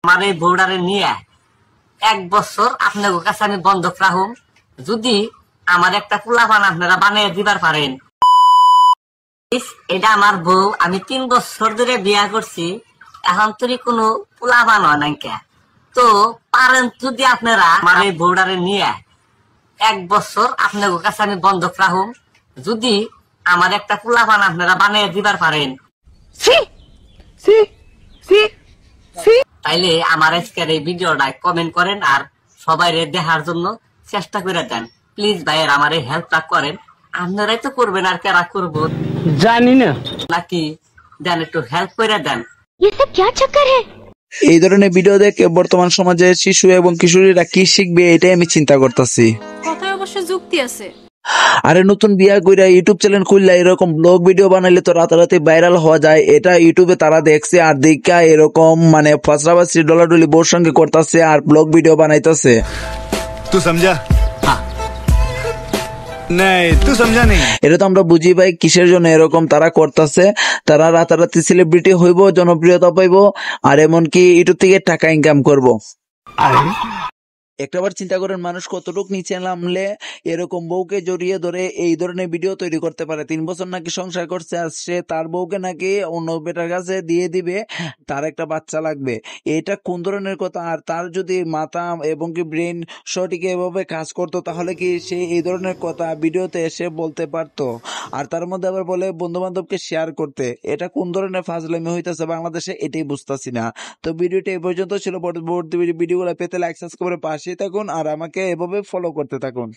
আমার এই বউডারে নিয়ে 1 বছর আপনার কাছে আমি বন্ধক রাখুম, যদি আমার একটা পোলাপান আপনারা বানিয়ে দিবার পারেন। এটা আমার বউ, আমি 3 বছর ধরে বিয়া করছি, এখন তুই কোনো পোলাপান হয় নাই কে, তো পারেন যদি আপনারা আমার এই বউডারে নিয়ে 1 বছর আপনার কাছে আমি বন্ধক রাখুম, যদি আমার একটা পোলাপান আপনারা বানিয়ে দিবার পারেন। তাইলে আমার আজকের এই ভিডিওটা কমেন্ট করেন আর সবাই দেখার জন্য চেষ্টা করে দেন। প্লিজ ভাইয়ের আমার এই হেল্পটা করেন। আপনারাই তো করবেন, আর কারা করবো জানি না, নাকি দেন, একটু হেল্প করে দেন। এই ধরনের ভিডিও দেখে বর্তমান সমাজে শিশু এবং কিশোরীরা কি শিখবে এটাই আমি চিন্তা করতেছি। কথায় অবশ্য যুক্তি আছে। আরে নতুন বিয়া কইরা ইউটিউব চ্যানেল খুললে এরকম ব্লগ ভিডিও বানাইলে তো রাতারাতি ভাইরাল হওয়া যায়। এটা ইউটিউবে তারা দেখছে আর দেখা এরকম মানে ফসরাবাসি ডলাডলি বোর সঙ্গে করতেছে আর ব্লগ ভিডিও বানাইতেছে। তুই সমঝা? তুই সমঝা নেই। এটা তো আমরা বুঝি ভাই কিসের জন্য এরকম তারা করতেছে। তারা রাতারাতি সেলিব্রিটি হইব, জনপ্রিয়তা পাইব, আর এমনকি ইউটিউব থেকে টাকা ইনকাম করব। একটাবার চিন্তা করেন মানুষ কতটুকু নিচে নামলে এরকম বউকে জড়িয়ে ধরে এই ধরনের ভিডিও তৈরি করতে পারে। 3 বছর নাকি সংসার করছে আর সে তার বউকে নাকি অন্য বেটার কাছে দিয়ে দিবে, তার একটা বাচ্চা লাগবে। এটা কোন ধরনের কথা? আর তার যদি মাথা এবং কি ব্রেন সঠিক এভাবে কাজ করতো তাহলে কি সে এই ধরনের কথা ভিডিওতে এসে বলতে পারতো? আর তার মধ্যে আবার বলে বন্ধু বান্ধবকে শেয়ার করতে। এটা কোন ধরনের ফাজলামি হইতেছে বাংলাদেশে, এটাই বুঝতেছি না। তো ভিডিওটা এই পর্যন্ত ছিল। পরবর্তী ভিডিওগুলো পেতে লাইক সাবস্ক্রাইব করে পাশে থাকুন আর আমাকে এভাবে ফলো করতে থাকুন।